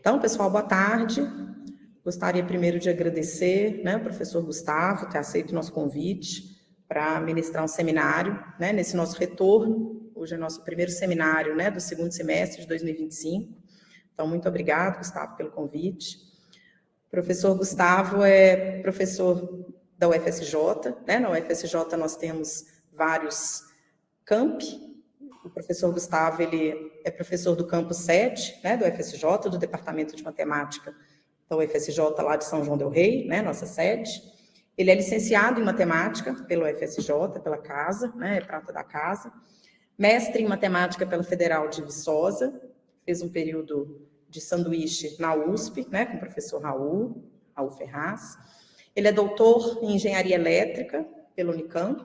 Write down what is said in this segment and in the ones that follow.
Então, pessoal, boa tarde. Gostaria primeiro de agradecer, né, ao professor Gustavo ter aceito o nosso convite para ministrar um seminário, né, nesse nosso retorno. Hoje é nosso primeiro seminário, né, do segundo semestre de 2025. Então, muito obrigado, Gustavo, pelo convite. O professor Gustavo é professor da UFSJ, né? Na UFSJ nós temos vários campi. O professor Gustavo, ele é professor do campus 7, né, do UFSJ, do Departamento de Matemática da UFSJ, lá de São João del Rei, né, nossa sede. Ele é licenciado em Matemática pela UFSJ, pela casa, né, é prata da casa. Mestre em Matemática pela Federal de Viçosa, fez um período de sanduíche na USP, né, com o professor Raul Ferraz. Ele é doutor em Engenharia Elétrica pela Unicamp.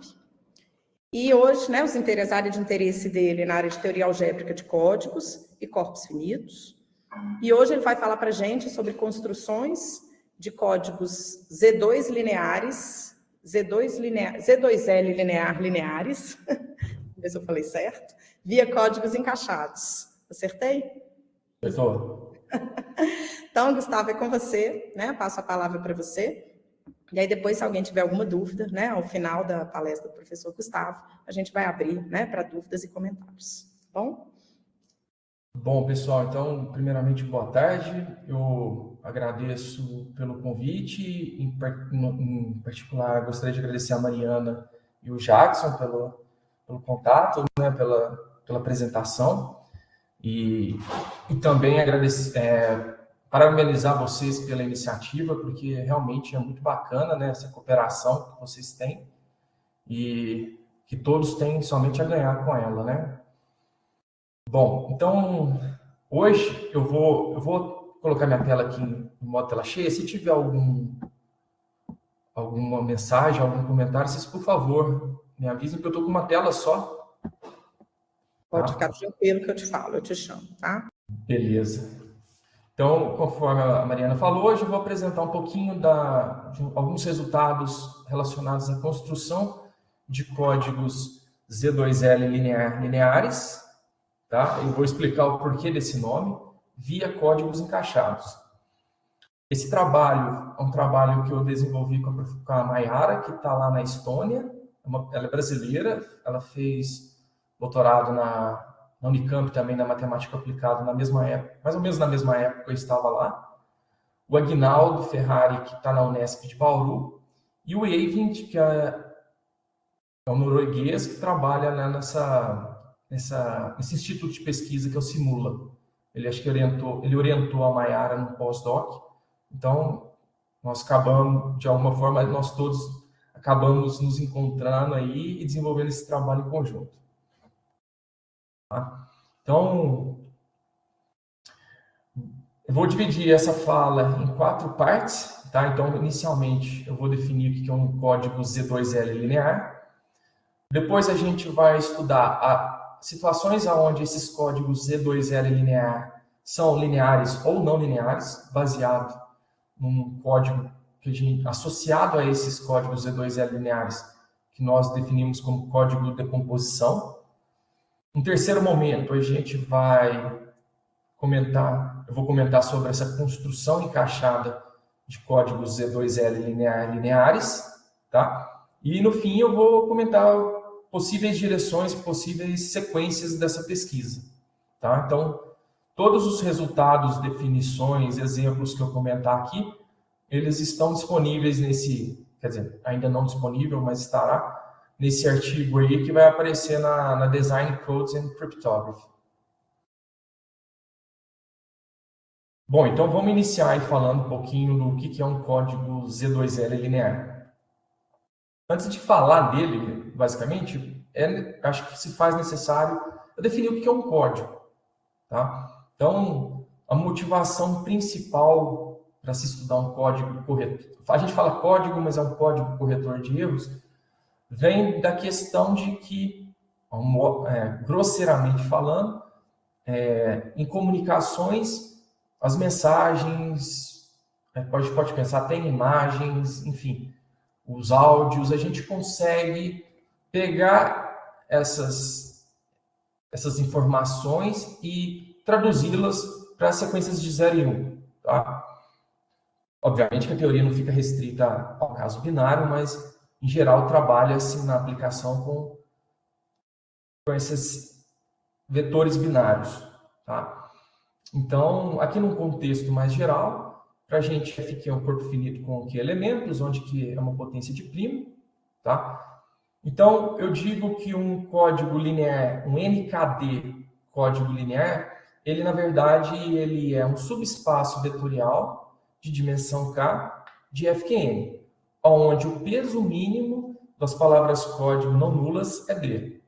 E hoje, né, as áreas de interesse dele na área de teoria algébrica de códigos e corpos finitos. E hoje ele vai falar para a gente sobre construções de códigos Z2 lineares, Z2L lineares, vamos ver se eu falei certo, via códigos encaixados. Acertei? Acertou. Então, Gustavo, é com você, né? Passo a palavra para você. E aí depois, se alguém tiver alguma dúvida, né, ao final da palestra do professor Gustavo, a gente vai abrir, né, para dúvidas e comentários. Tá bom? Bom, pessoal, então, primeiramente, boa tarde. Eu agradeço pelo convite. Em particular, gostaria de agradecer a Mariana e o Jackson pelo contato, né, pela apresentação. E também parabenizar vocês pela iniciativa, porque realmente é muito bacana, né, essa cooperação que vocês têm e que todos têm somente a ganhar com ela, né? Bom, então, hoje eu vou colocar minha tela aqui em modo tela cheia. Se tiver alguma mensagem, algum comentário, vocês, por favor, me avisem, porque eu estou com uma tela só. Pode ficar tranquilo que eu te falo, eu te chamo, tá? Beleza. Então, conforme a Mariana falou, hoje eu vou apresentar um pouquinho de alguns resultados relacionados à construção de códigos Z2L lineares, tá? Eu vou explicar o porquê desse nome, via códigos encaixados. Esse trabalho é um trabalho que eu desenvolvi com a Mayara, que está lá na Estônia. Ela é brasileira, ela fez doutorado na Unicamp também, na matemática aplicada, na mesma época, mais ou menos na mesma época eu estava lá. O Aguinaldo Ferrari, que está na Unesp de Bauru. E o Eivind, que é um norueguês que trabalha, né, nesse instituto de pesquisa que é o Simula. Ele acho que orientou a Mayara no pós-doc. Então, nós acabamos, de alguma forma, nós todos acabamos nos encontrando aí e desenvolvendo esse trabalho em conjunto. Tá? Então, eu vou dividir essa fala em 4 partes. Tá? Então, inicialmente, eu vou definir o que é um código Z2L linear. Depois, a gente vai estudar situações onde esses códigos Z2L linear são lineares ou não lineares, baseado num código associado a esses códigos Z2L lineares, que nós definimos como código de decomposição. No terceiro momento, a gente vai eu vou comentar sobre essa construção encaixada de códigos Z2L lineares, tá? E no fim eu vou comentar possíveis direções, possíveis sequências dessa pesquisa, tá? Então, todos os resultados, definições, exemplos que eu comentar aqui, eles estão disponíveis quer dizer, ainda não disponível, mas estará nesse artigo aí que vai aparecer na Design Codes and Cryptography. Bom, então vamos iniciar aí falando um pouquinho do que é um código Z2L linear. Antes de falar dele, basicamente, acho que se faz necessário eu definir o que é um código. Tá? Então, a motivação principal para se estudar um código corretor, a gente fala código, mas é um código corretor de erros, vem da questão de que, grosseiramente falando, em comunicações, as mensagens, pode pensar, tem imagens, enfim, os áudios, a gente consegue pegar essas informações e traduzi-las para sequências de 0 e 1. Tá? Obviamente que a teoria não fica restrita ao caso binário, mas, em geral, trabalha-se na aplicação com esses vetores binários. Tá? Então, aqui num contexto mais geral, para a gente, f aqui é um corpo finito com que elementos, onde que é uma potência de primo. Tá? Então, eu digo que um código linear, um NKD código linear, ele, na verdade, ele é um subespaço vetorial de dimensão K de Fqn, onde o peso mínimo das palavras código não nulas é D.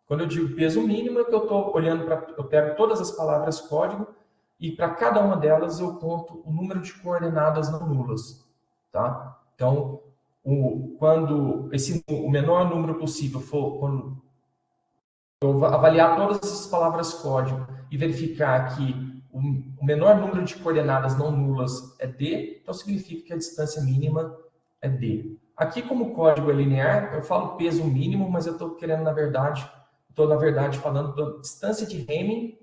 Quando eu digo peso mínimo, é que eu estou olhando para... Eu pego todas as palavras código e para cada uma delas eu conto o número de coordenadas não nulas. Tá? Então, quando o menor número possível for... Quando eu avaliar todas as palavras código e verificar que o menor número de coordenadas não nulas é D, então significa que a distância mínima é D. Aqui, como o código é linear, eu falo peso mínimo, mas eu estou na verdade, falando da distância de Hamming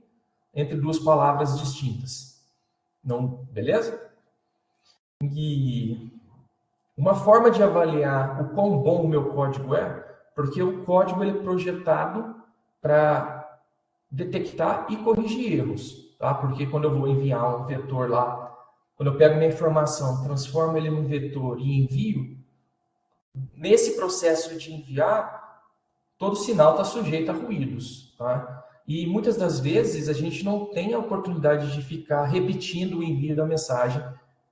entre duas palavras distintas. Não, beleza? E uma forma de avaliar o quão bom o meu código é, porque o código ele é projetado para detectar e corrigir erros, tá? Porque quando eu vou enviar um vetor lá, quando eu pego minha informação, transformo ele num vetor e envio, nesse processo de enviar, todo sinal está sujeito a ruídos, tá? E muitas das vezes a gente não tem a oportunidade de ficar repetindo o envio da mensagem.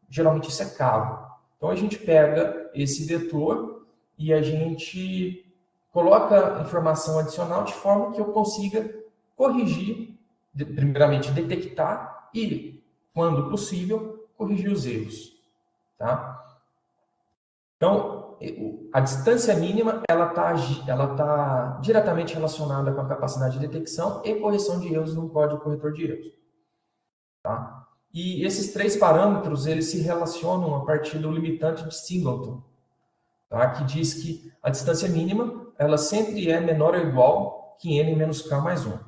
Geralmente isso é caro. Então a gente pega esse vetor e a gente coloca informação adicional de forma que eu consiga corrigir, primeiramente detectar e, quando possível, corrigir os erros. Tá? Então, a distância mínima ela tá diretamente relacionada com a capacidade de detecção e correção de erros no código corretor de erros. Tá? E esses três parâmetros eles se relacionam a partir do limitante de Singleton, tá? Que diz que a distância mínima ela sempre é menor ou igual que n menos k mais 1.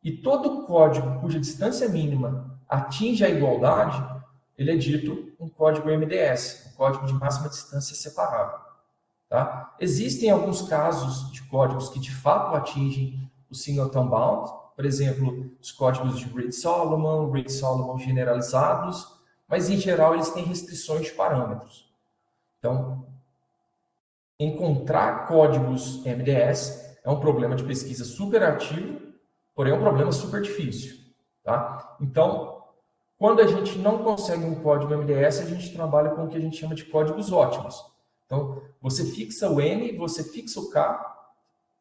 E todo código cuja distância mínima atinge a igualdade, ele é dito um código MDS, um código de máxima distância separável. Tá? Existem alguns casos de códigos que de fato atingem o singleton bound, por exemplo, os códigos de Reed-Solomon generalizados, mas em geral eles têm restrições de parâmetros. Então, encontrar códigos MDS é um problema de pesquisa super ativo, porém é um problema super difícil. Tá? Então, quando a gente não consegue um código MDS, a gente trabalha com o que a gente chama de códigos ótimos. Então, você fixa o N, você fixa o K,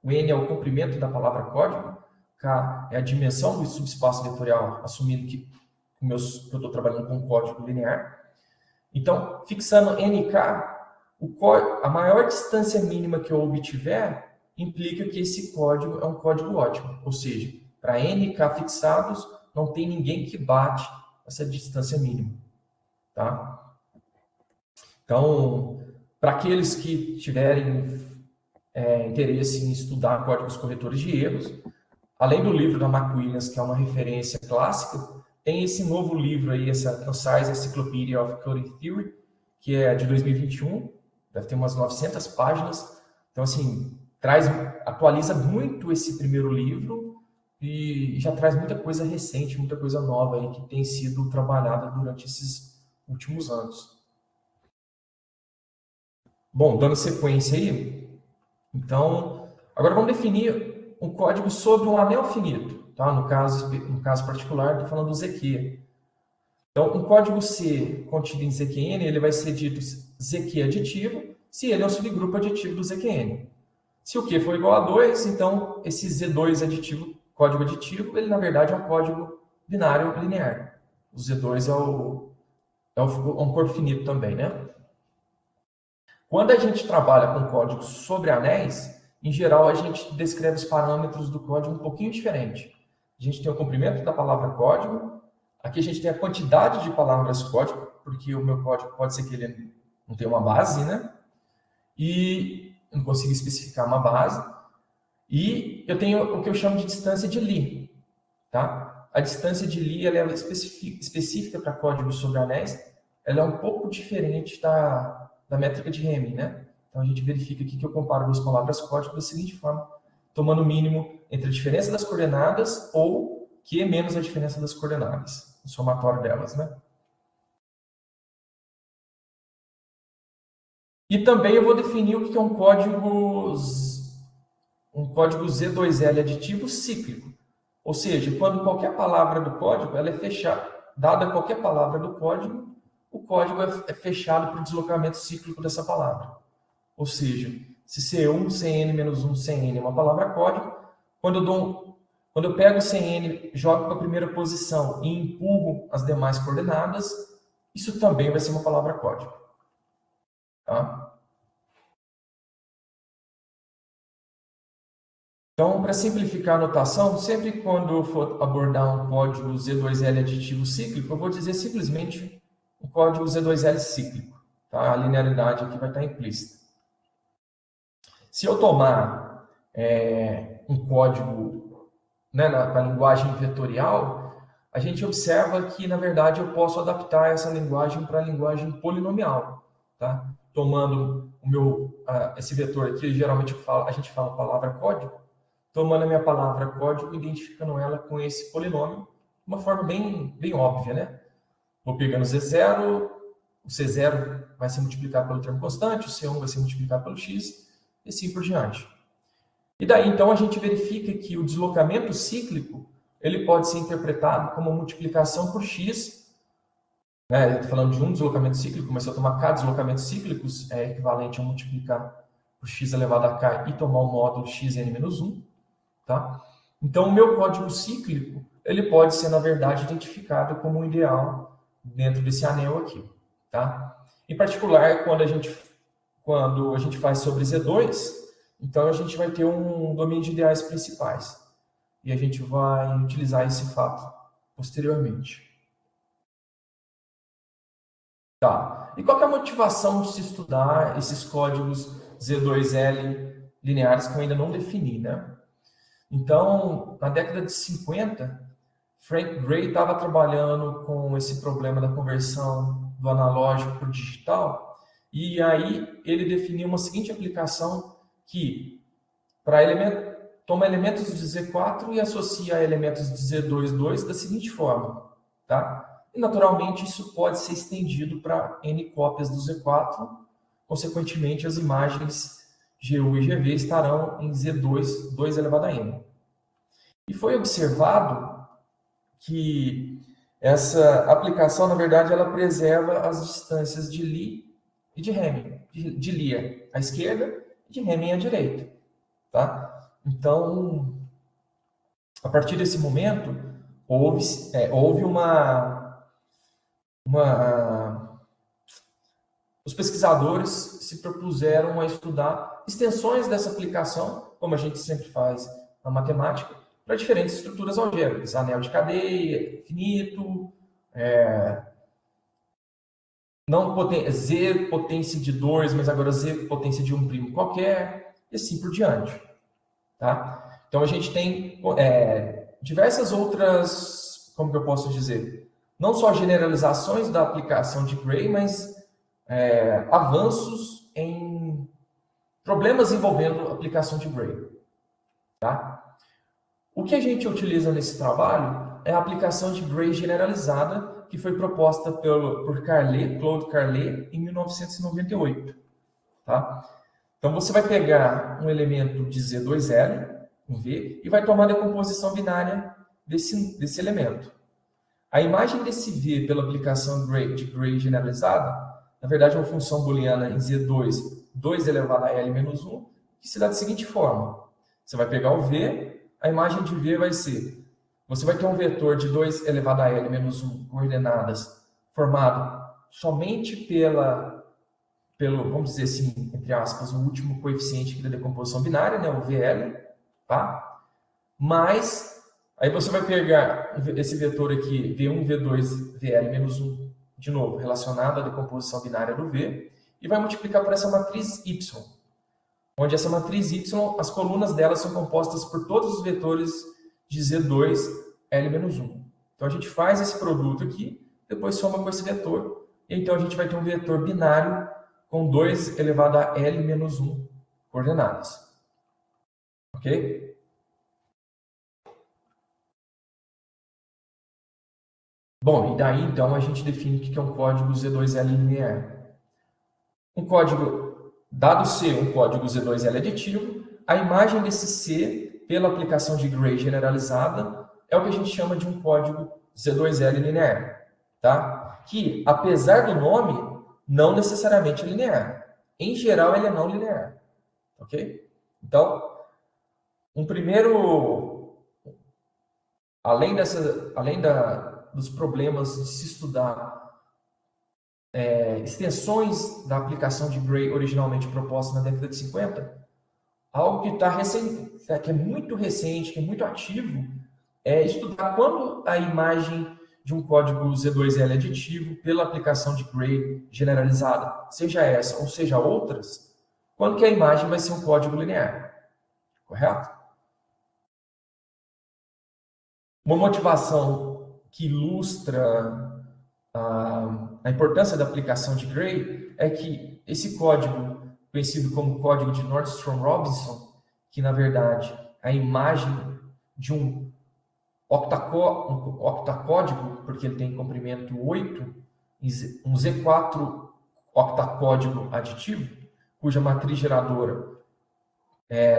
o N é o comprimento da palavra código, K é a dimensão do subespaço vetorial, assumindo que eu estou trabalhando com código linear. Então, fixando NK, a maior distância mínima que eu obtiver implica que esse código é um código ótimo. Ou seja, para NK fixados, não tem ninguém que bate essa distância mínima. Tá? Então, para aqueles que tiverem interesse em estudar códigos corretores de erros, além do livro da McWilliams, que é uma referência clássica, tem esse novo livro aí, essa Concise Encyclopedia of Coding Theory, que é de 2021, deve ter umas 900 páginas. Então, assim, atualiza muito esse primeiro livro e já traz muita coisa recente, muita coisa nova aí que tem sido trabalhada durante esses últimos anos. Bom, dando sequência aí, então, agora vamos definir um código sobre um anel finito, tá? No caso particular, estou falando do ZQ. Então, um código C contido em ZQN, ele vai ser dito ZQ aditivo, se ele é um subgrupo aditivo do ZQN. Se o Q for igual a 2, então esse Z2 aditivo, código aditivo, ele na verdade é um código binário linear. O Z2 é um corpo finito também, né? Quando a gente trabalha com códigos sobre anéis, em geral a gente descreve os parâmetros do código um pouquinho diferente. A gente tem o comprimento da palavra código, aqui a gente tem a quantidade de palavras código, porque o meu código pode ser que ele não tenha uma base, né? E eu não consigo especificar uma base. E eu tenho o que eu chamo de distância de Lie, tá? a distância de Lie ela é específica para códigos sobre anéis, ela é um pouco diferente da métrica de Hamming, né? Então a gente verifica aqui que eu comparo duas palavras-código da seguinte forma, tomando o mínimo entre a diferença das coordenadas ou Q menos a diferença das coordenadas, o somatório delas, né? E também eu vou definir o que é um código Z2L aditivo cíclico. Ou seja, quando qualquer palavra do código ela é fechada, dada qualquer palavra do código, o código é fechado para o deslocamento cíclico dessa palavra. Ou seja, se C1, Cn menos 1, Cn é uma palavra código, quando eu pego o Cn, jogo para a primeira posição e empurro as demais coordenadas, isso também vai ser uma palavra código. Tá? Então, para simplificar a notação, sempre quando eu for abordar um código Z2L aditivo cíclico, eu vou dizer simplesmente um código Z2L cíclico. Tá? A linearidade aqui vai estar implícita. Se eu tomar um código, né, na linguagem vetorial, a gente observa que, na verdade, eu posso adaptar essa linguagem para a linguagem polinomial. Tá? Tomando esse vetor aqui, geralmente a gente fala palavra código, tomando a minha palavra código, identificando ela com esse polinômio, de uma forma bem óbvia, né? Vou pegando Z0, o C0 vai ser multiplicado pelo termo constante, o C1 vai ser multiplicado pelo X, e assim por diante. E daí, então, a gente verifica que o deslocamento cíclico, ele pode ser interpretado como multiplicação por X, né? Estou falando de um deslocamento cíclico, mas se eu tomar K deslocamentos cíclicos, é equivalente a multiplicar por X elevado a K e tomar o módulo Xn menos 1. Tá? Então, o meu código cíclico, ele pode ser, na verdade, identificado como um ideal dentro desse anel aqui. Tá? Em particular, quando a gente faz sobre Z2, então a gente vai ter um domínio de ideais principais. E a gente vai utilizar esse fato posteriormente. Tá. E qual que é a motivação de se estudar esses códigos Z2L lineares que eu ainda não defini, né? Então, na década de 50, Frank Gray estava trabalhando com esse problema da conversão do analógico para o digital, e aí ele definiu uma seguinte aplicação que toma elementos de Z4 e associa a elementos de Z2,2 da seguinte forma, tá? E naturalmente isso pode ser estendido para N cópias do Z4, consequentemente as imagens GU e GV estarão em Z2, 2 elevado a N. E foi observado que essa aplicação, na verdade, ela preserva as distâncias de Lie e de Hamming. De Lie à esquerda e de Hamming à direita. Tá? Então, a partir desse momento, houve os pesquisadores se propuseram a estudar extensões dessa aplicação, como a gente sempre faz na matemática, para diferentes estruturas algébricas, anel de cadeia, finito, Z potência de 2, mas agora Z potência de um primo qualquer, e assim por diante. Tá? Então a gente tem diversas outras, como que eu posso dizer, não só generalizações da aplicação de Gray, mas avanços em problemas envolvendo a aplicação de Gray. Tá? O que a gente utiliza nesse trabalho é a aplicação de Gray generalizada, que foi proposta por Claude Carlet, em 1998. Tá? Então, você vai pegar um elemento de Z2L, um V, e vai tomar a decomposição binária desse elemento. A imagem desse V pela aplicação de Gray generalizada, na verdade, é uma função booleana em Z2, 2 elevado a L menos 1, que se dá da seguinte forma. Você vai pegar o V, a imagem de V vai ser, você vai ter um vetor de 2 elevado a L menos 1 coordenadas formado somente pelo, vamos dizer assim, entre aspas, o último coeficiente aqui da decomposição binária, né, o VL, tá? Mas, aí você vai pegar esse vetor aqui, V1, V2, VL menos 1, de novo, relacionado à decomposição binária do V, e vai multiplicar por essa matriz Y, onde essa matriz Y, as colunas dela são compostas por todos os vetores de Z2, L menos 1. Então, a gente faz esse produto aqui, depois soma com esse vetor, e então a gente vai ter um vetor binário com 2 elevado a L menos 1 coordenadas. Ok? Bom, e daí, então, a gente define o que é um código Z2L linear. Um código, dado C, um código Z2L aditivo, a imagem desse C, pela aplicação de Gray generalizada, é o que a gente chama de um código Z2L linear, tá? Que, apesar do nome, não necessariamente é linear. Em geral, ele é não linear, ok? Então, um primeiro, dos problemas de se estudar extensões da aplicação de Gray originalmente proposta na década de 50, algo que é muito recente, que é muito ativo, é estudar quando a imagem de um código Z2L aditivo, pela aplicação de Gray generalizada, seja essa ou seja outras, quando que a imagem vai ser um código linear. Correto? Uma motivação que ilustra a importância da aplicação de Gray é que esse código, conhecido como código de Nordstrom-Robinson, que na verdade é a imagem de um octacódigo, porque ele tem comprimento 8, um Z4 octacódigo aditivo, cuja matriz geradora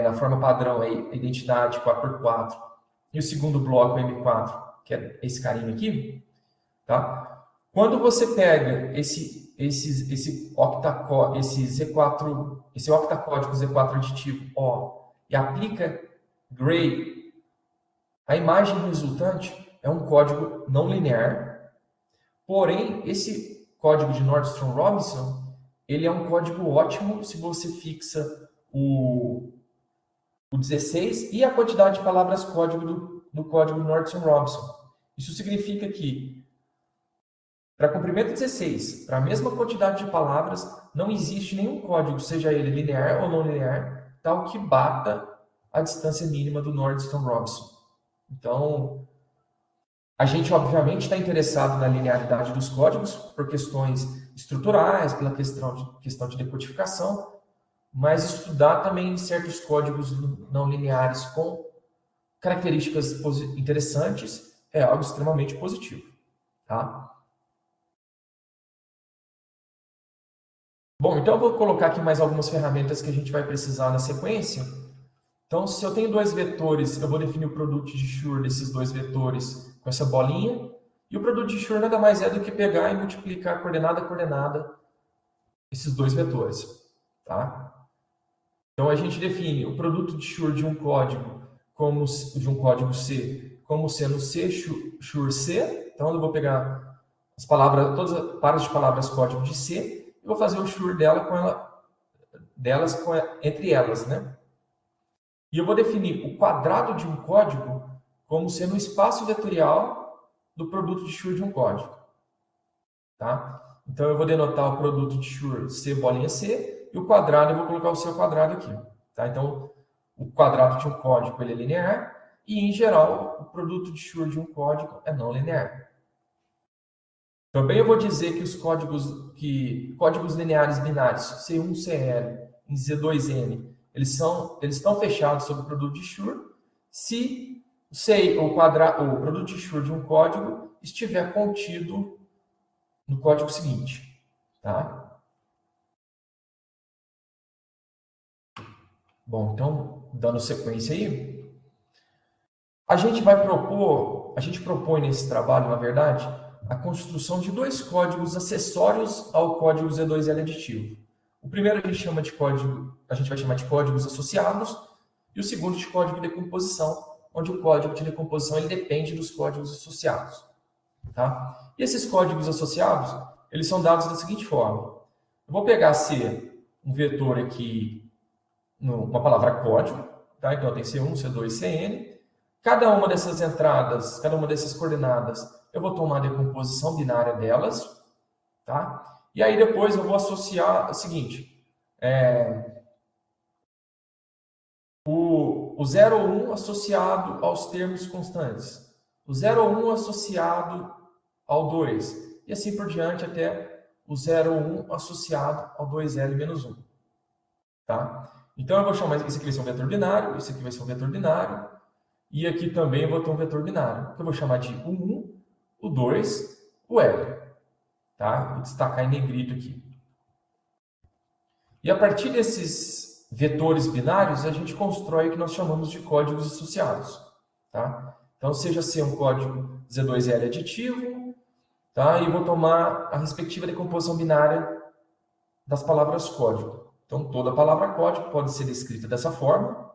na forma padrão é a identidade 4x4, e o segundo bloco é M4, que é esse carinha aqui, tá? Quando você pega esse octacódigo Z4 aditivo O e aplica Gray, a imagem resultante é um código não linear, porém, esse código de Nordstrom-Robinson, ele é um código ótimo se você fixa o 16 e a quantidade de palavras código do código Nordstrom-Robinson. Isso significa que, para comprimento 16, para a mesma quantidade de palavras, não existe nenhum código, seja ele linear ou não linear, tal que bata a distância mínima do Nordstrom-Robinson. Então, a gente, obviamente, está interessado na linearidade dos códigos por questões estruturais, pela questão de decodificação, mas estudar também certos códigos não lineares com características interessantes é algo extremamente positivo, tá? Bom, então eu vou colocar aqui mais algumas ferramentas que a gente vai precisar na sequência. Então, se eu tenho dois vetores, eu vou definir o produto de Schur desses dois vetores com essa bolinha, e o produto de Schur nada mais é do que pegar e multiplicar coordenada a coordenada esses dois vetores, tá? Então, a gente define o produto de Schur de um código C como sendo C Schur C. Então, eu vou pegar todas as pares de palavras código de C e vou fazer o Schur entre elas, né? E eu vou definir o quadrado de um código como sendo o espaço vetorial do produto de Schur de um código, tá? Então, eu vou denotar o produto de Schur C bolinha C, e o quadrado, eu vou colocar o seu quadrado aqui. Tá? Então, o quadrado de um código ele é linear, e, em geral, o produto de Schur de um código é não linear. Também eu vou dizer que os códigos lineares binários, C1, CL, em Z2N, eles estão fechados sobre o produto de Schur, se o produto de Schur de um código estiver contido no código seguinte. Tá? Bom, então, dando sequência aí, a gente propõe nesse trabalho, na verdade, a construção de dois códigos acessórios ao código Z2L aditivo. O primeiro a gente vai chamar de códigos associados, e o segundo de código de decomposição, onde o código de decomposição ele depende dos códigos associados. Tá? E esses códigos associados, eles são dados da seguinte forma. Eu vou pegar C, um vetor aqui, uma palavra código, tá? Então tem C1, C2, CN. Cada uma dessas entradas, cada uma dessas coordenadas, eu vou tomar a decomposição binária delas, tá? E aí depois eu vou associar o seguinte, o 0 ou 1 associado aos termos constantes, o 0 ou 1 associado ao 2, e assim por diante até o 0 ou 1 associado ao 2L menos 1. Tá? Então, eu vou chamar, esse aqui vai ser um vetor binário, esse aqui vai ser um vetor binário, e aqui também eu vou ter um vetor binário, que eu vou chamar de o 1, o 2, o L. Tá? Vou destacar em negrito aqui. E a partir desses vetores binários, a gente constrói o que nós chamamos de códigos associados. Tá? Então, seja ser um código Z2L aditivo, tá? E vou tomar a respectiva decomposição binária das palavras código. Então, toda palavra código pode ser escrita dessa forma,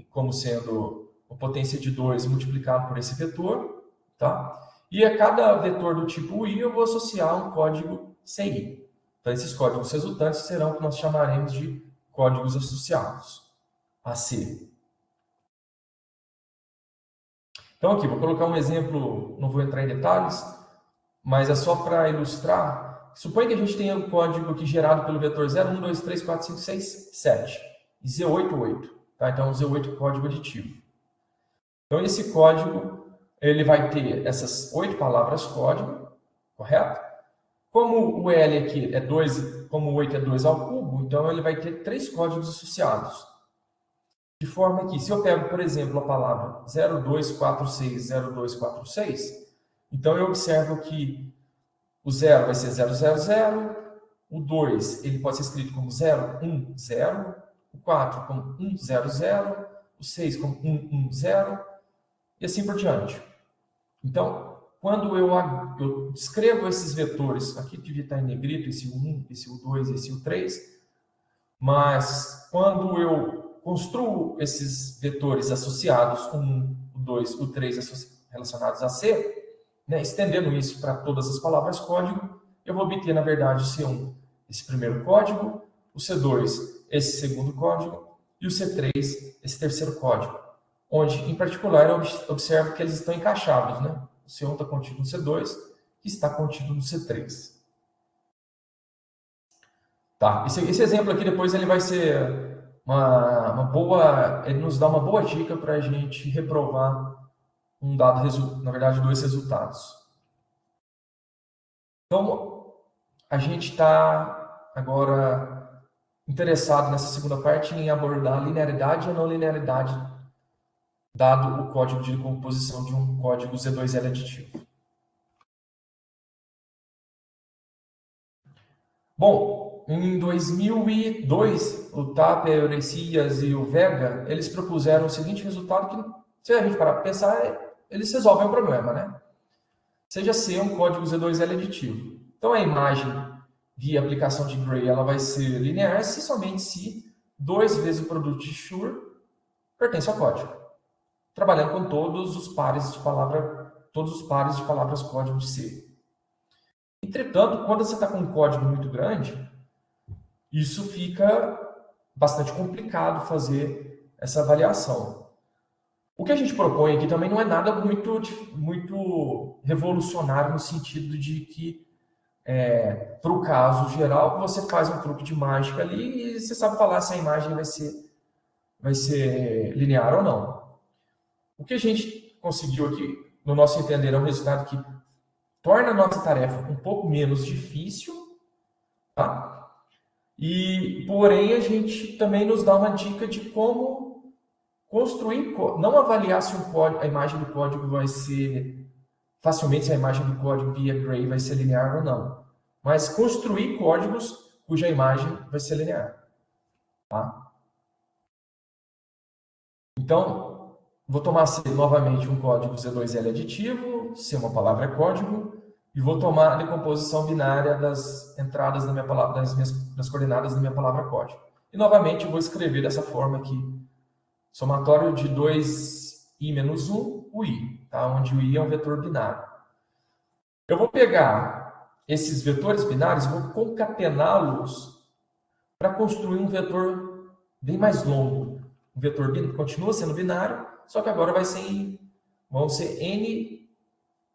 como sendo a potência de 2 multiplicado por esse vetor, tá? E a cada vetor do tipo I, eu vou associar um código CI. Então, esses códigos resultantes serão o que nós chamaremos de códigos associados, AC. Então, aqui, vou colocar um exemplo, não vou entrar em detalhes, mas é só para ilustrar. Suponha que a gente tenha um código aqui gerado pelo vetor 0, 1, 2, 3, 4, 5, 6, 7. E Z8, 8. Tá? Então, Z8 é código aditivo. Então, esse código, ele vai ter essas 8 palavras código, correto? Como o L aqui é 2, como o 8 é 2 ao cubo, então ele vai ter 3 códigos associados. De forma que, se eu pego, por exemplo, a palavra 0246, 0246, então eu observo que o 0 vai ser 000, o 2 ele pode ser escrito como 010, o 4 como 100, o 6 como 110, e assim por diante. Então, quando eu escrevo esses vetores, aqui devia estar em negrito, esse 1, esse 2, esse 3, mas quando eu construo esses vetores associados, o 1, o 2, o 3 relacionados a C, né, estendendo isso para todas as palavras código, eu vou obter, na verdade, o C1, esse primeiro código, o C2, esse segundo código, e o C3, esse terceiro código, onde, em particular, eu observo que eles estão encaixados, né? O C1 está contido no C2, que está contido no C3. Tá, esse exemplo aqui depois ele vai ser uma boa, ele nos dá uma boa dica para a gente reprovar um dado, na verdade, 2 resultados. Então, a gente está agora interessado nessa segunda parte em abordar a linearidade e a não linearidade, dado o código de decomposição de um código Z2L aditivo. Bom, em 2002, o Tapia, o Eurecias e o Vega, eles propuseram o seguinte resultado que, se a gente parar para pensar, eles resolvem o problema, né? Seja C um código Z2L aditivo. Então, a imagem via aplicação de Gray ela vai ser linear se somente se 2 vezes o produto de Schur pertence ao código. Trabalhando com todos os pares de palavras código de C. Entretanto, quando você está com um código muito grande, isso fica bastante complicado fazer essa avaliação. O que a gente propõe aqui também não é nada muito revolucionário no sentido de que, para o caso geral, você faz um truque de mágica ali e você sabe falar se a imagem vai ser linear ou não. O que a gente conseguiu aqui, no nosso entender, é um resultado que torna a nossa tarefa um pouco menos difícil, tá? E, porém, a gente também nos dá uma dica de como construir, não avaliar se a imagem do código vai ser, facilmente se a imagem do código via Gray vai ser linear ou não, mas construir códigos cuja imagem vai ser linear, tá? Então, vou tomar novamente um código Z2L aditivo, se uma palavra é código, e vou tomar a decomposição binária das entradas da minha palavra, das coordenadas da minha palavra código. E novamente eu vou escrever dessa forma aqui, somatório de 2i menos 1, o i, tá? Onde o i é um vetor binário. Eu vou pegar esses vetores binários e vou concatená-los para construir um vetor bem mais longo. O vetor continua sendo binário, só que agora vão ser n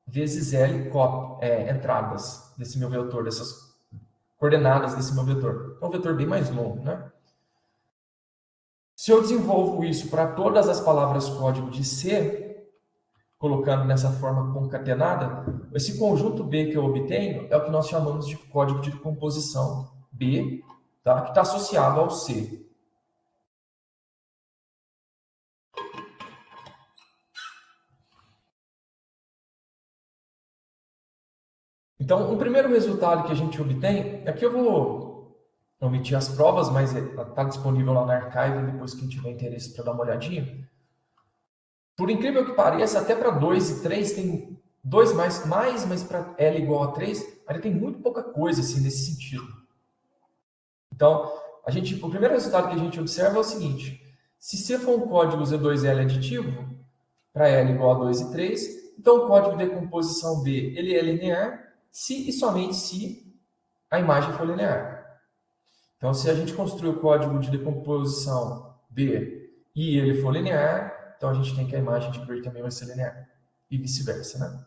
vezes L entradas desse meu vetor, dessas coordenadas desse meu vetor. É um vetor bem mais longo, né? Se eu desenvolvo isso para todas as palavras código de C, colocando nessa forma concatenada, esse conjunto B que eu obtenho é o que nós chamamos de código de decomposição B, tá? Que está associado ao C. Então, o primeiro resultado que a gente obtém, aqui eu vou omitir as provas, mas está disponível lá na Archive, depois quem tiver interesse para dar uma olhadinha. Por incrível que pareça, até para 2 e 3 tem 2 mais, mas para L igual a 3, ainda tem muito pouca coisa assim, nesse sentido. Então, o primeiro resultado que a gente observa é o seguinte: se C for um código Z2L aditivo, para L igual a 2 e 3, então o código de decomposição B ele é linear, se e somente se a imagem for linear. Então, se a gente construir o código de decomposição B e ele for linear, então a gente tem que a imagem de Gray também vai ser linear. E vice-versa, né?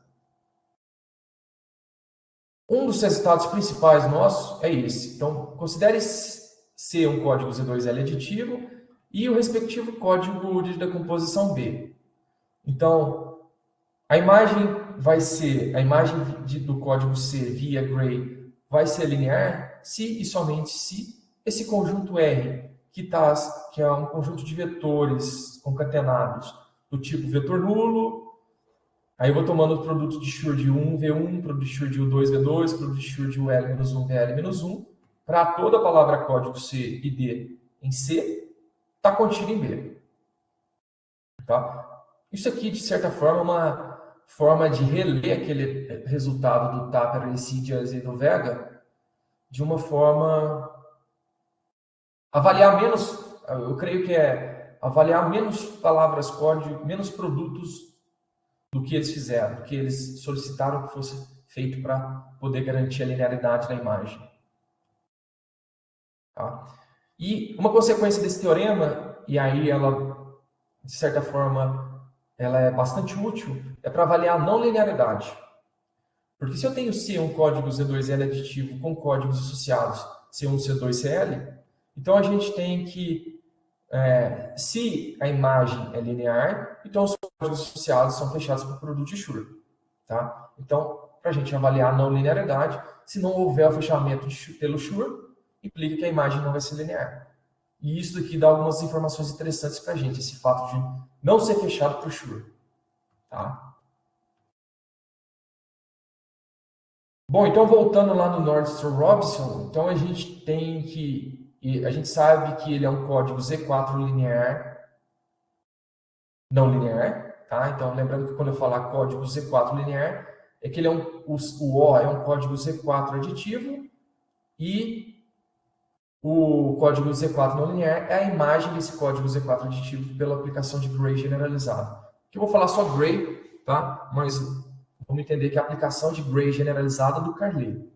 Um dos resultados principais nossos é esse. Então, considere C um código Z2L aditivo e o respectivo código de decomposição B. Então, a imagem do código C via Gray vai ser linear se e somente se esse conjunto R, que é um conjunto de vetores concatenados do tipo vetor nulo. Aí eu vou tomando o produto de Schur de 1, V1, produto de Schur de U2, V2, produto de Schur de UL-1, VL-1, para toda a palavra código C e D em C, está contida em B. Tá? Isso aqui, de certa forma, é uma forma de reler aquele resultado do Tapper, Essidias e do Vega de uma forma avaliar menos, eu creio que é avaliar menos palavras código, menos produtos do que eles fizeram, do que eles solicitaram que fosse feito para poder garantir a linearidade da imagem. Tá? E uma consequência desse teorema, e aí ela, de certa forma, ela é bastante útil, é para avaliar a não linearidade. Porque se eu tenho C, um código Z2L aditivo com códigos associados C1, C2, CL, então a gente tem que, se a imagem é linear, então os códigos associados são fechados por produto de Schur. Tá? Então, para a gente avaliar a não linearidade, se não houver o fechamento pelo Schur, implica que a imagem não vai ser linear. E isso aqui dá algumas informações interessantes para a gente, esse fato de não ser fechado por Schur. Tá? Bom, então voltando lá no Nordstrom-Robinson, então a gente sabe que ele é um código Z4 linear, não linear, tá? Então lembrando que quando eu falar código Z4 linear, é que ele é o O é um código Z4 aditivo e o código Z4 não linear é a imagem desse código Z4 aditivo pela aplicação de Gray generalizado. Aqui eu vou falar só Gray, tá? Mas vamos entender que é a aplicação de Gray generalizada do Carlet.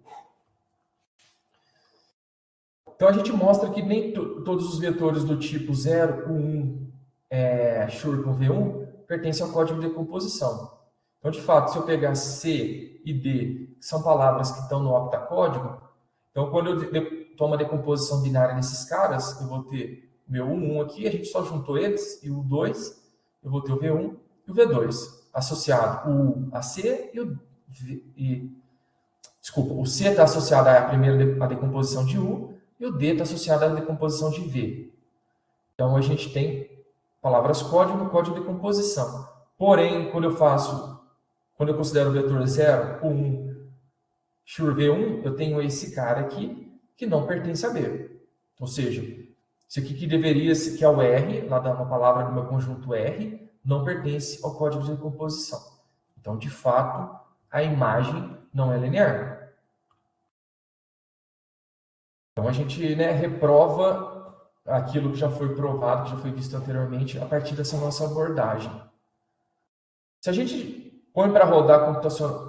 Então, a gente mostra que nem todos os vetores do tipo 0, 1, Schur com V1 pertencem ao código de decomposição. Então, de fato, se eu pegar C e D, que são palavras que estão no octacódigo, então, quando eu tomo a decomposição binária desses caras, eu vou ter meu 1 aqui, a gente só juntou eles, e o 2, eu vou ter o V1 e o V2, associado o a C e o V. Desculpa, o C está associado a decomposição de U, e o D está associado à decomposição de V. Então, a gente tem palavras código no código de decomposição. Porém, quando eu considero o vetor 0, 1, Schur V1, eu tenho esse cara aqui que não pertence a B. Ou seja, isso aqui que deveria ser, que é o R, lá da uma palavra do meu conjunto R, não pertence ao código de decomposição. Então, de fato, a imagem não é linear. Então, a gente reprova aquilo que já foi provado, que já foi visto anteriormente, a partir dessa nossa abordagem. Se a gente põe para rodar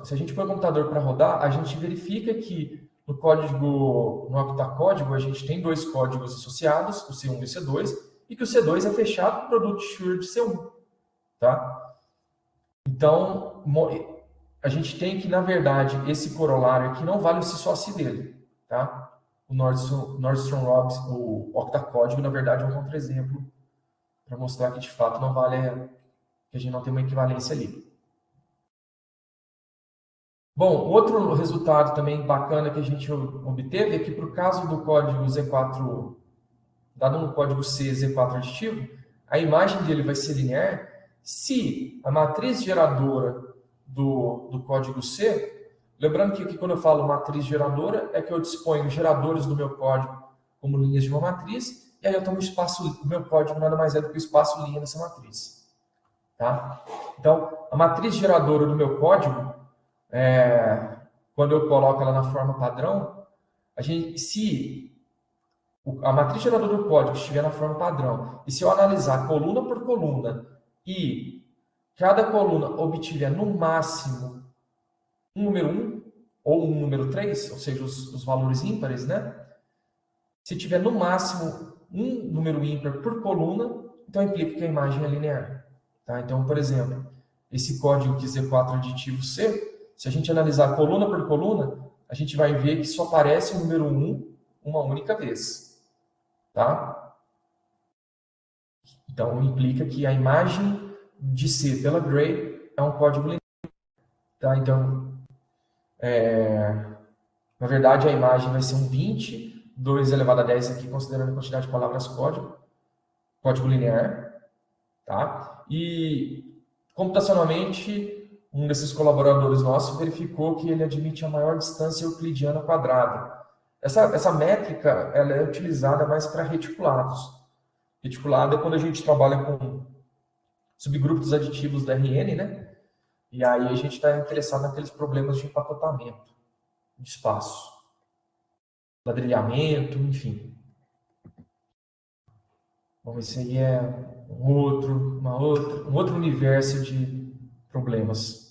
se a gente põe o computador para rodar, a gente verifica que no octacódigo, a gente tem 2 códigos associados, o C1 e o C2, e que o C2 é fechado com o produto Schur de C1. Tá? Então, a gente tem que, na verdade, esse corolário aqui não vale se só si dele. Tá? O Nordstrom-Robinson, o octacódigo, na verdade, é um contra-exemplo para mostrar que, de fato, não vale, que a gente não tem uma equivalência ali. Bom, outro resultado também bacana que a gente obteve é que, para o caso do código Z4, dado no código C, Z4 aditivo, a imagem dele vai ser linear se a matriz geradora do código C, lembrando que aqui quando eu falo matriz geradora, é que eu disponho geradores do meu código como linhas de uma matriz, e aí eu tenho um espaço, o meu código nada mais é do que o espaço linha dessa matriz. Tá? Então, a matriz geradora do meu código, quando eu coloco ela na forma padrão, se a matriz geradora do código estiver na forma padrão, e se eu analisar coluna por coluna, e cada coluna obtiver no máximo um número 1 ou um número 3, ou seja, os valores ímpares, né? Se tiver no máximo um número ímpar por coluna, então implica que a imagem é linear. Tá? Então, por exemplo, esse código aqui Z4 aditivo C, se a gente analisar coluna por coluna, a gente vai ver que só aparece o número 1 uma única vez. Tá? Então, implica que a imagem de C pela Gray é um código linear. Tá? Então, na verdade, a imagem vai ser um 20, 2 elevado a 10 aqui, considerando a quantidade de palavras código linear. Tá? E, computacionalmente, um desses colaboradores nossos verificou que ele admite a maior distância euclidiana quadrada. Essa métrica ela é utilizada mais para reticulados. Reticulado é quando a gente trabalha com subgrupos aditivos da RN, né? E aí a gente está interessado naqueles problemas de empacotamento de espaço, ladrilhamento, enfim. Bom, esse aí é um outro universo de problemas.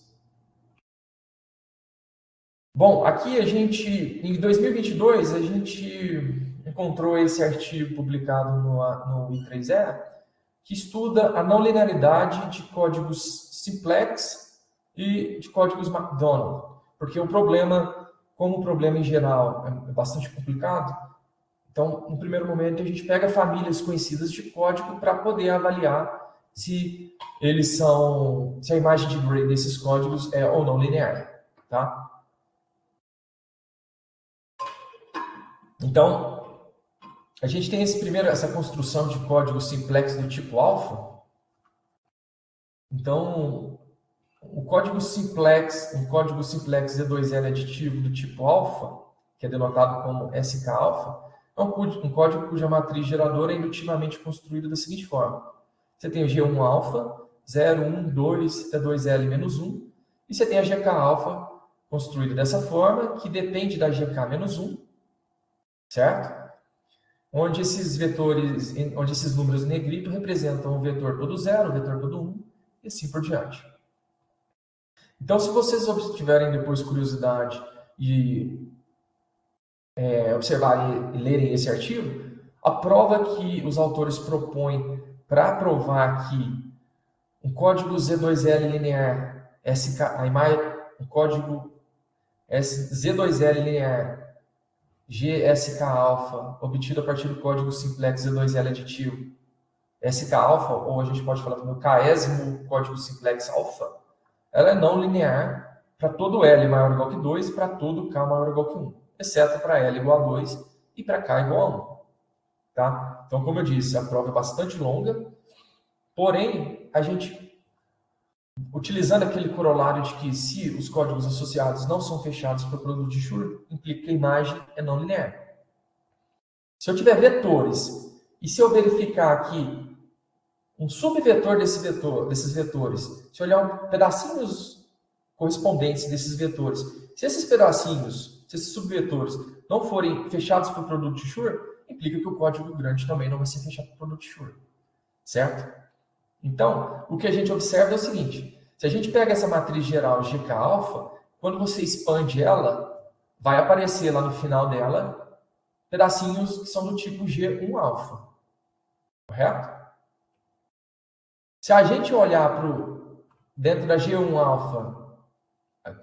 Bom, aqui em 2022, a gente encontrou esse artigo publicado no I3E, que estuda a não linearidade de códigos simplex e de códigos McDonald. Porque como o problema em geral é bastante complicado, então, no primeiro momento, a gente pega famílias conhecidas de código para poder avaliar se a imagem de Gray desses códigos é ou não linear. Tá? Então, a gente tem essa construção de código simplex do tipo alfa. Então, o código simplex Z2L aditivo do tipo alfa, que é denotado como SK alfa, é um código cuja matriz geradora é indutivamente construída da seguinte forma. Você tem o G1 alfa, 0, 1, 2, até 2L menos 1, e você tem a GK alfa construída dessa forma, que depende da GK menos 1, certo? Onde esses números em negrito representam o vetor todo 0, o vetor todo 1, e assim por diante. Então, se vocês tiverem depois curiosidade e observarem e lerem esse artigo, a prova que os autores propõem para provar que um código Z2L linear, um código Z2L linear, GSK alfa, obtido a partir do código simplex Z2L aditivo, SK alfa, ou a gente pode falar também o Késimo código simplex alfa, ela é não linear para todo L maior ou igual que 2 e para todo K maior ou igual que 1, exceto para L igual a 2 e para K igual a 1. Tá? Então, como eu disse, a prova é bastante longa, porém, a gente, utilizando aquele corolário de que se os códigos associados não são fechados para o produto de Schur, implica que a imagem é não linear. Se eu tiver vetores, e se eu verificar aqui um subvetor desses vetores, se eu olhar pedacinhos correspondentes desses vetores, se esses subvetores não forem fechados para o produto de Schur, implica que o código grande também não vai ser fechado para o produto de Schur, certo? Então, o que a gente observa é o seguinte, se a gente pega essa matriz geral GK alfa, quando você expande ela, vai aparecer lá no final dela pedacinhos que são do tipo G1 alfa, correto? Se a gente olhar dentro da G1 alfa,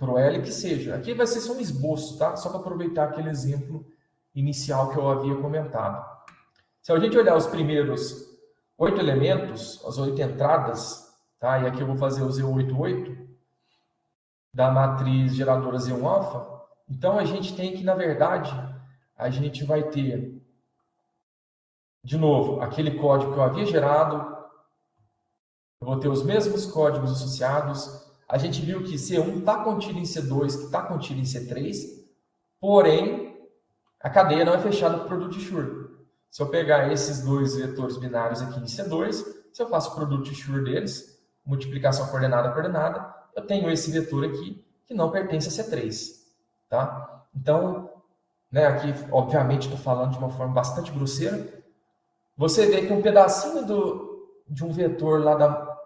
para o L que seja, aqui vai ser só um esboço, tá? Só para aproveitar aquele exemplo inicial que eu havia comentado. Se a gente olhar os primeiros 8 elementos, as 8 entradas, tá? E aqui eu vou fazer o Z88, da matriz geradora Z1 alfa, então a gente tem que, na verdade, a gente vai ter, de novo, aquele código que eu havia gerado, eu vou ter os mesmos códigos associados. A gente viu que C1 está contido em C2, que está contido em C3, porém, a cadeia não é fechada por produto de Schur. Se eu pegar esses dois vetores binários aqui em C2, se eu faço o produto de Schur deles, multiplicação coordenada a coordenada, eu tenho esse vetor aqui que não pertence a C3. Tá? Então, né, aqui, obviamente, estou falando de uma forma bastante grosseira. Você vê que um pedacinho de um vetor lá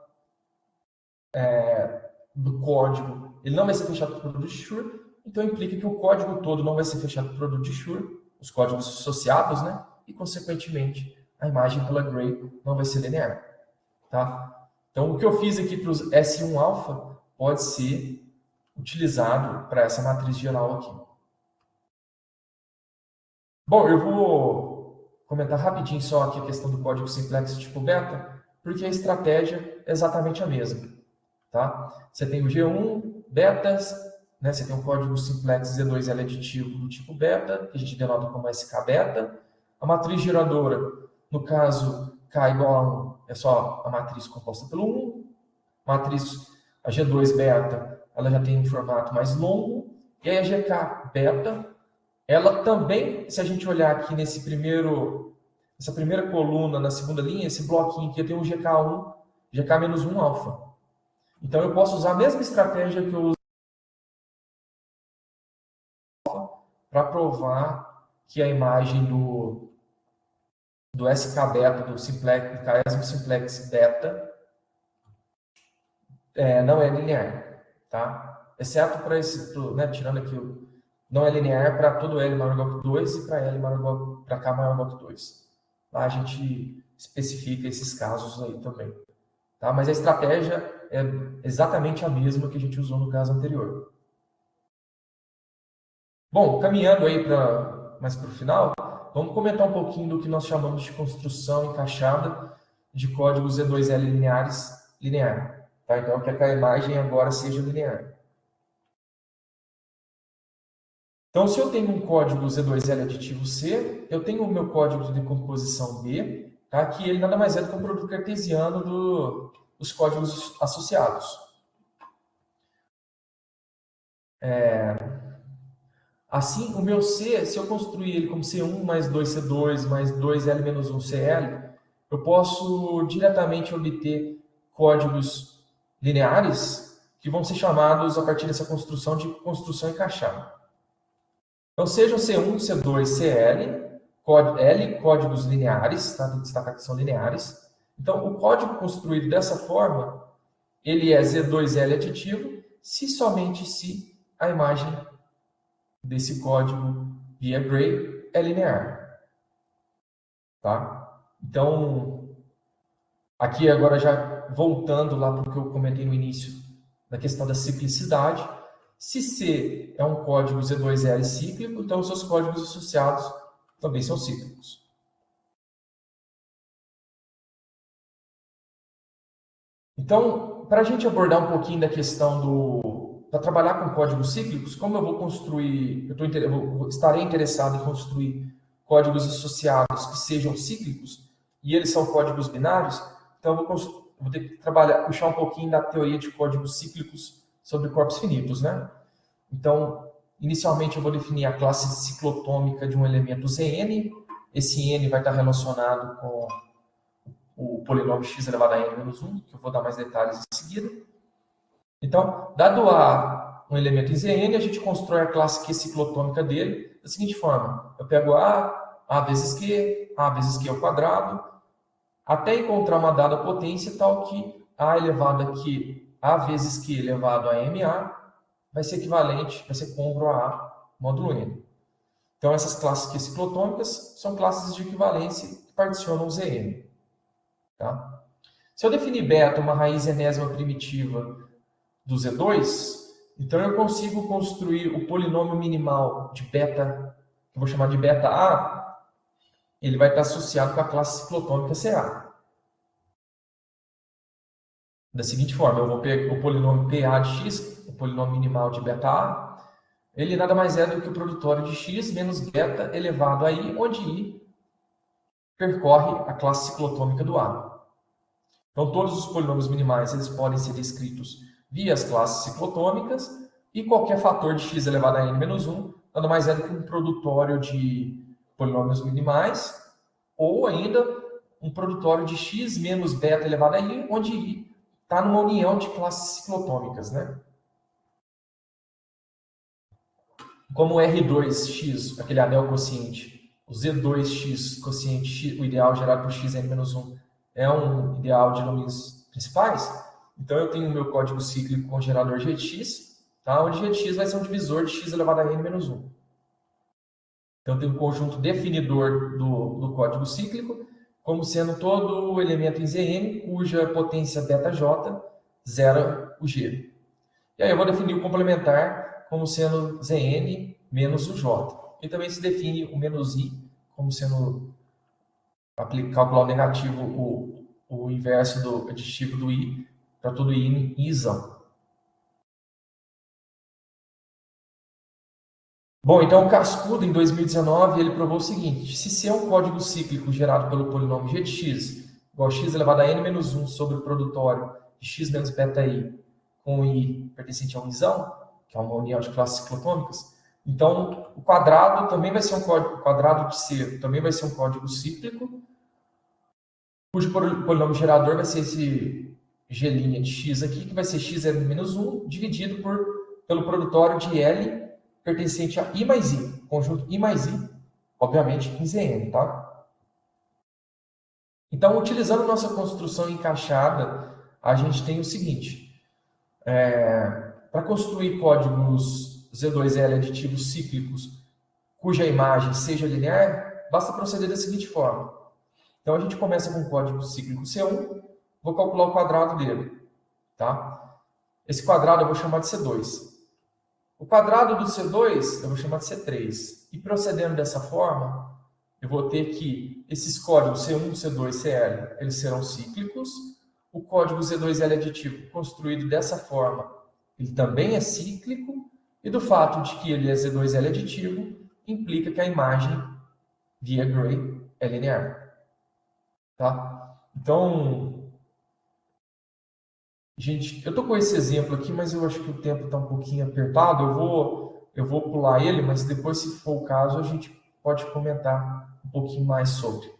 do código, ele não vai ser fechado por produto de Schur, então implica que o código todo não vai ser fechado por produto de Schur, os códigos associados, né? E, consequentemente, a imagem pela Gray não vai ser linear. Tá? Então, o que eu fiz aqui para os S1 alfa pode ser utilizado para essa matriz geral aqui. Bom, eu vou comentar rapidinho só aqui a questão do código simplex tipo beta, porque a estratégia é exatamente a mesma. Tá? Você tem o G1, betas, né? Você tem o código simplex Z2L aditivo do tipo beta, que a gente denota como SK beta. A matriz geradora, no caso, K igual a 1, é só a matriz composta pelo 1. Matriz, a G2 beta, ela já tem um formato mais longo. E aí a GK beta, ela também, se a gente olhar aqui nessa primeira coluna, na segunda linha, esse bloquinho aqui, eu tenho um GK1, GK-1 alfa. Então, eu posso usar a mesma estratégia que eu uso para provar que a imagem do SK beta, do Chiasmo simplex beta, não é linear, tá? Exceto para esse, né, tirando aqui, não é linear para todo L maior ou igual que 2 e para K maior ou igual que 2. Lá a gente especifica esses casos aí também. Tá? Mas a estratégia é exatamente a mesma que a gente usou no caso anterior. Bom, caminhando aí mais para o final, vamos comentar um pouquinho do que nós chamamos de construção encaixada de códigos Z2L linear. Tá? Então, eu quero que a imagem agora seja linear. Então, se eu tenho um código Z2L aditivo C, eu tenho o meu código de decomposição B, tá? Que ele nada mais é do que um produto cartesiano dos códigos associados. Assim, o meu C, se eu construir ele como C1 mais 2C2 mais 2L-1CL, eu posso diretamente obter códigos lineares que vão ser chamados, a partir dessa construção, de construção encaixada. Então, sejam C1, C2, CL, códigos lineares, tá? Tem que destacar que são lineares. Então, o código construído dessa forma, ele é Z2L aditivo, se somente se a imagem desse código via Gray é linear. Tá? Então, aqui agora já voltando lá para o que eu comentei no início, da questão da ciclicidade, se C é um código Z2L cíclico, então os seus códigos associados também são cíclicos. Então, para a gente abordar um pouquinho da questão para trabalhar com códigos cíclicos, como eu vou construir, estarei interessado em construir códigos associados que sejam cíclicos, e eles são códigos binários, então eu vou ter que puxar um pouquinho da teoria de códigos cíclicos sobre corpos finitos, né? Então, inicialmente eu vou definir a classe ciclotômica de um elemento Zn. Esse n vai estar relacionado com o polinômio x elevado a n-1, que eu vou dar mais detalhes em seguida. Então, dado um elemento em Zn, a gente constrói a classe Q ciclotômica dele da seguinte forma. Eu pego A vezes Q ao quadrado, até encontrar uma dada potência tal que A elevado a Q, A vezes Q elevado a MA, vai ser equivalente, vai ser congruo a A módulo N. Então, essas classes Q ciclotômicas são classes de equivalência que particionam o Zn. Tá? Se eu definir beta, uma raiz enésima primitiva do Z2, então eu consigo construir o polinômio minimal de beta, que eu vou chamar de beta A, ele vai estar associado com a classe ciclotômica CA. Da seguinte forma, eu vou pegar o polinômio PA de x, o polinômio minimal de beta A, ele nada mais é do que o produtório de x menos beta elevado a i, onde i percorre a classe ciclotômica do A. Então, todos os polinômios minimais eles podem ser descritos via as classes ciclotômicas, e qualquer fator de x elevado a n menos 1 nada mais é do que um produtório de polinômios minimais, ou ainda um produtório de x menos beta elevado a i, onde i está numa união de classes ciclotômicas, né? Como o R2x, aquele anel quociente, o Z2x quociente x, o ideal gerado por xn menos 1, é um ideal de números principais, então eu tenho o meu código cíclico com gerador GX, tá? Onde GX vai ser um divisor de x elevado a n menos 1. Então eu tenho um conjunto definidor do código cíclico, como sendo todo elemento em Zn, cuja potência ΔJ zera o G. E aí eu vou definir o complementar como sendo Zn menos o J. E também se define o menos I como sendo, calcular o negativo, o inverso do aditivo do I, para todo I em Izão. Bom, então o Cascudo, em 2019, ele provou o seguinte: se C é um código cíclico gerado pelo polinômio g de x, igual a x elevado a n menos 1 sobre o produtório de x menos beta i, com i pertencente a um isão, que é uma união de classes ciclotômicas, então o quadrado também vai ser um código, o quadrado de C também vai ser um código cíclico, cujo polinômio gerador vai ser esse g' de x aqui, que vai ser xn menos 1, dividido pelo produtório de L pertencente a I mais I, conjunto I mais I, obviamente em Zn, tá? Então, utilizando nossa construção encaixada, a gente tem o seguinte: para construir códigos Z2L aditivos cíclicos cuja imagem seja linear, basta proceder da seguinte forma. Então, a gente começa com o código cíclico C1, vou calcular o quadrado dele, tá? Esse quadrado eu vou chamar de C2. O quadrado do C2 eu vou chamar de C3. E procedendo dessa forma, eu vou ter que esses códigos C1, C2, CL, eles serão cíclicos. O código Z2L aditivo construído dessa forma, ele também é cíclico. E do fato de que ele é Z2L aditivo, implica que a imagem via Gray é linear. Tá? Então, gente, eu tô com esse exemplo aqui, mas eu acho que o tempo está um pouquinho apertado. Eu vou pular ele, mas depois, se for o caso, a gente pode comentar um pouquinho mais sobre.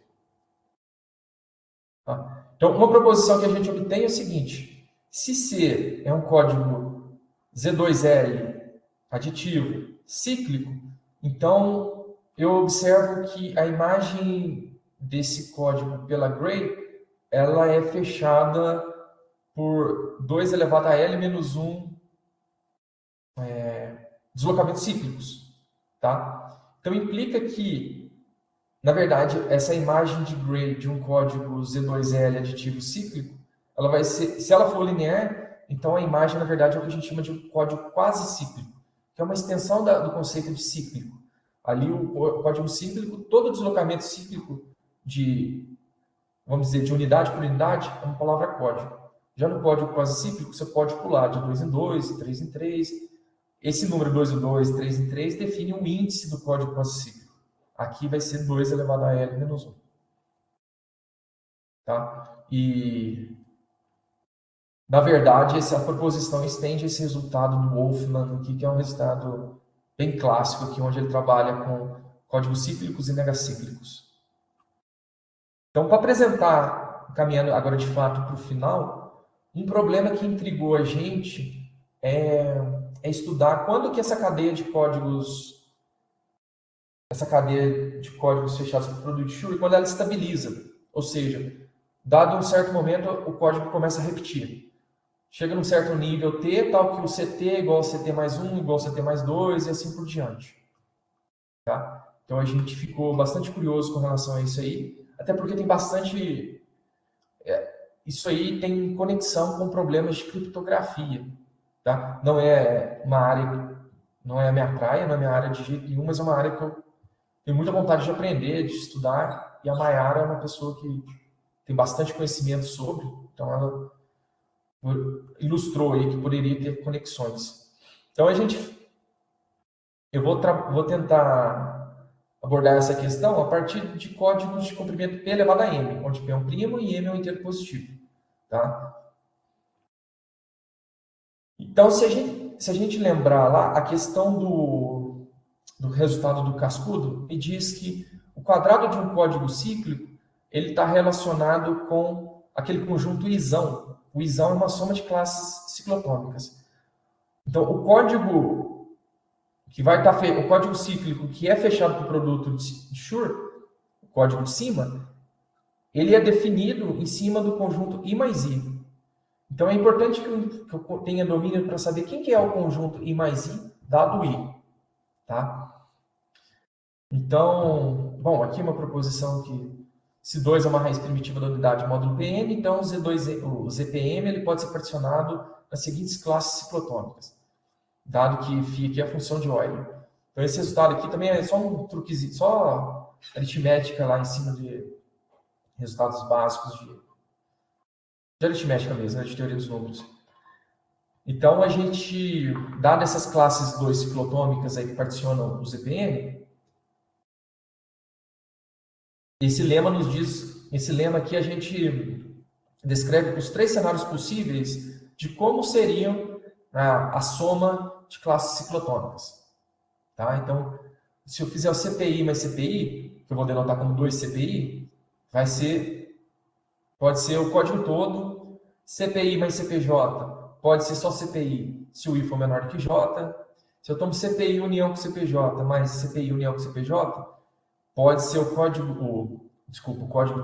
Tá? Então, uma proposição que a gente obtém é o seguinte: se C é um código Z2L aditivo cíclico, então eu observo que a imagem desse código pela Gray, ela é fechada por 2 elevado a L menos 1 deslocamentos cíclicos. Tá? Então, implica que, na verdade, essa imagem de Gray de um código Z2L aditivo cíclico, ela vai ser, se ela for linear, então a imagem, na verdade, é o que a gente chama de um código quase cíclico, que é uma extensão do conceito de cíclico. Ali, o código cíclico, todo deslocamento cíclico vamos dizer, de unidade por unidade, é uma palavra código. Já no código quase cíclico, você pode pular de 2 em 2, 3 em 3. Esse número 2 em 2, 3 em 3 define o índice do código quase cíclico. Aqui vai ser 2 elevado a L menos 1. Tá? E, na verdade, essa proposição estende esse resultado do Wolfman aqui, que é um resultado bem clássico aqui, onde ele trabalha com códigos cíclicos e megacíclicos. Então, para apresentar, caminhando agora de fato para o final, um problema que intrigou a gente é estudar quando que essa cadeia de códigos fechados por produto de Shur, quando ela estabiliza. Ou seja, dado um certo momento, o código começa a repetir. Chega num certo nível T, tal que o CT é igual a CT mais 1, igual a CT mais 2, e assim por diante. Tá? Então, a gente ficou bastante curioso com relação a isso aí, até porque tem bastante... Isso aí tem conexão com problemas de criptografia. Tá? Não é uma área, não é a minha praia, não é a minha área de jeito nenhum, mas é uma área que eu tenho muita vontade de aprender, de estudar, e a Mayara é uma pessoa que tem bastante conhecimento sobre, então ela ilustrou aí que poderia ter conexões. Então, eu vou tentar abordar essa questão a partir de códigos de comprimento P elevado a M, onde P é um primo e M é um inteiro positivo. Tá? Então, se a gente lembrar lá, a questão do resultado do cascudo me diz que o quadrado de um código cíclico ele está relacionado com aquele conjunto isão. O isão é uma soma de classes ciclotômicas. Então, o código que vai estar o código cíclico que é fechado com o produto de Schur, o código de cima, ele é definido em cima do conjunto I mais I. Então, é importante que eu tenha domínio para saber quem que é o conjunto I mais I dado I. Tá? Então, bom, aqui uma proposição que se 2 é uma raiz primitiva da unidade módulo Pn, então o ZPM ele pode ser particionado nas seguintes classes ciclotômicas, dado que φ aqui é a função de Euler. Então, esse resultado aqui também é só um truquezinho, só aritmética lá em cima de resultados básicos de aritmética mesmo, né, de teoria dos números. Então, a gente, dado essas classes 2 ciclotômicas aí que particionam o ZPM, esse lema aqui a gente descreve os 3 cenários possíveis de como seriam a soma de classes ciclotômicas. Tá? Então, se eu fizer o CPI mais CPI, que eu vou denotar como 2 CPI, pode ser o código todo, CPI mais CPJ, pode ser só CPI se o I for menor que J. Se eu tomo CPI união com CPJ mais CPI união com CPJ, pode ser o código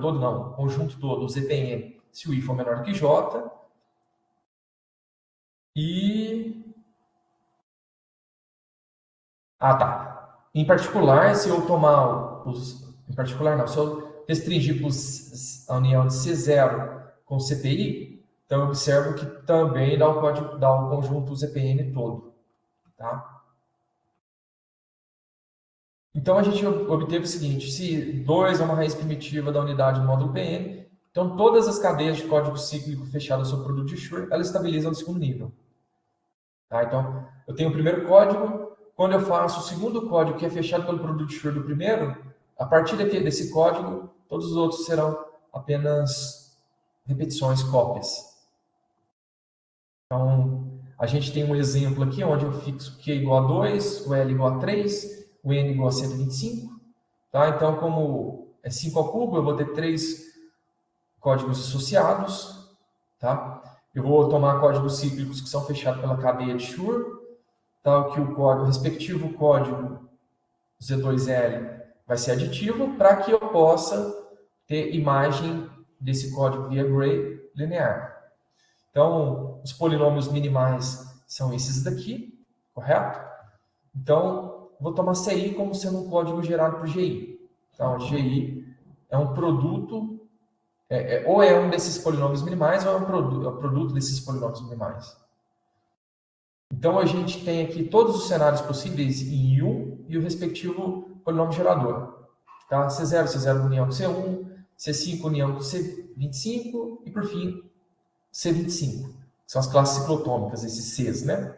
todo não, o conjunto todo, o ZPM, se o I for menor que J. Tá. Em particular, se eu tomar se eu restringir a união de C0 com CPI, então eu observo que também dá o conjunto ZPN todo. Tá? Então, a gente obteve o seguinte, se 2 é uma raiz primitiva da unidade módulo Pn, então todas as cadeias de código cíclico fechadas sob o produto de Schur, elas estabilizam no segundo nível. Tá? Então, eu tenho o primeiro código, quando eu faço o segundo código, que é fechado pelo produto de Schur do primeiro, a partir desse código, todos os outros serão apenas repetições, cópias. Então, a gente tem um exemplo aqui, onde eu fixo Q igual a 2, o L igual a 3, o N igual a 125. Tá? Então, como é 5 ao cubo, eu vou ter 3 códigos associados. Tá? Eu vou tomar códigos cíclicos que são fechados pela cadeia de Schur. Tá? Que o respectivo código Z2L vai ser aditivo para que eu possa ter imagem desse código via Gray linear. Então, os polinômios minimais são esses daqui, correto? Então, vou tomar CI como sendo um código gerado por GI. Então, GI é um produto, ou é um desses polinômios minimais, ou é um produto desses polinômios minimais. Então, a gente tem aqui todos os cenários possíveis em U e o respectivo polinômio gerador. Tá? C0, C0 união com C1, C5 união com C25 e, por fim, C25. São as classes ciclotômicas, esses Cs, né?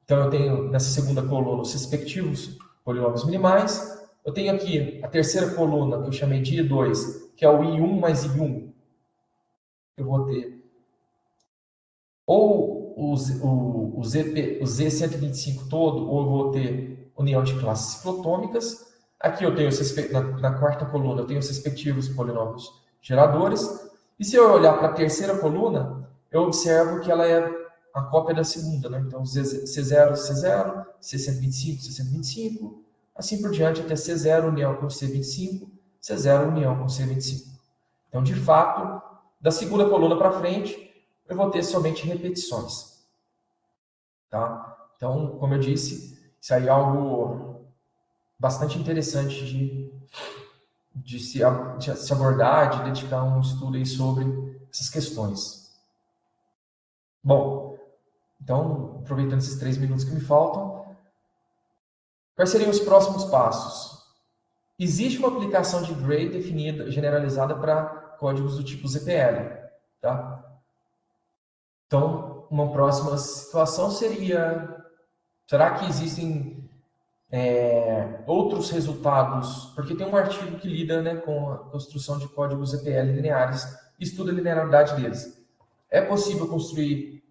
Então, eu tenho nessa segunda coluna os respectivos polinômios minimais. Eu tenho aqui a terceira coluna, que eu chamei de I2, que é o I1 mais I1. Eu vou ter ou o Z125 todo, ou eu vou ter união de classes ciclotômicas. Aqui eu tenho, na quarta coluna, eu tenho os respectivos polinômios geradores. E se eu olhar para a terceira coluna, eu observo que ela é a cópia da segunda, né? Então, C0, C0, C125, C125, assim por diante, até C0 união com C25, C0 união com C25. Então, de fato, da segunda coluna para frente, eu vou ter somente repetições. Tá? Então, como eu disse, isso aí é algo bastante interessante de se abordar, de dedicar um estudo aí sobre essas questões. Bom, então, aproveitando esses 3 minutos que me faltam, quais seriam os próximos passos? Existe uma aplicação de Gray definida, generalizada para códigos do tipo ZPL. Tá? Então, uma próxima situação seria, será que existem outros resultados? Porque tem um artigo que lida, né, com a construção de códigos ETL lineares, estuda a linearidade deles. É possível construir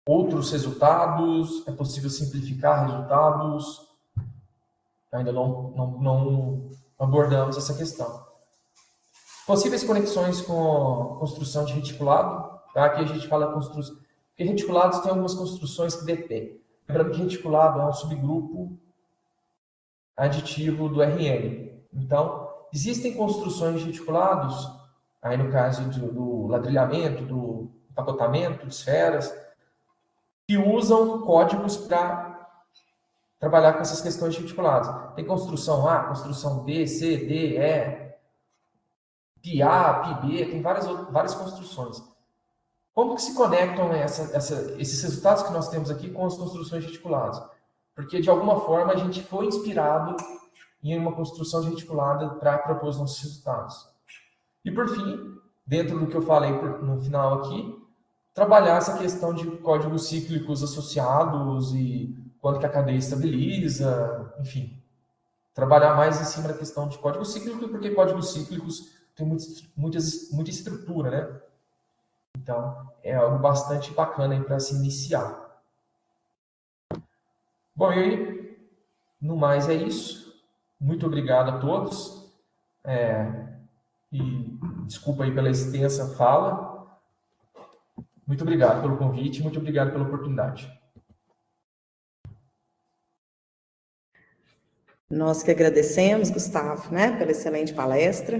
outros resultados? É possível simplificar resultados? Ainda não abordamos essa questão. Possíveis conexões com construção de reticulado. Tá? Aqui a gente fala construção. Porque reticulados tem algumas construções que dependem. Lembrando que reticulado é um subgrupo aditivo do RN. Então, existem construções de reticulados, aí no caso do ladrilhamento, do empacotamento de esferas, que usam códigos para trabalhar com essas questões de reticulados. Tem construção A, construção B, C, D, E, PA, PB, tem várias construções. Como que se conectam esses resultados que nós temos aqui com as construções de reticulados? Porque, de alguma forma, a gente foi inspirado em uma construção de reticulada para propor os nossos resultados. E, por fim, dentro do que eu falei no final aqui, trabalhar essa questão de códigos cíclicos associados e quando que a cadeia estabiliza, enfim. Trabalhar mais em cima da questão de código cíclico, porque códigos cíclicos tem muita estrutura, né? Então, é algo bastante bacana para se iniciar. Bom, e aí, no mais é isso. Muito obrigado a todos. E desculpa aí pela extensa fala. Muito obrigado pelo convite, muito obrigado pela oportunidade. Nós que agradecemos, Gustavo, né, pela excelente palestra.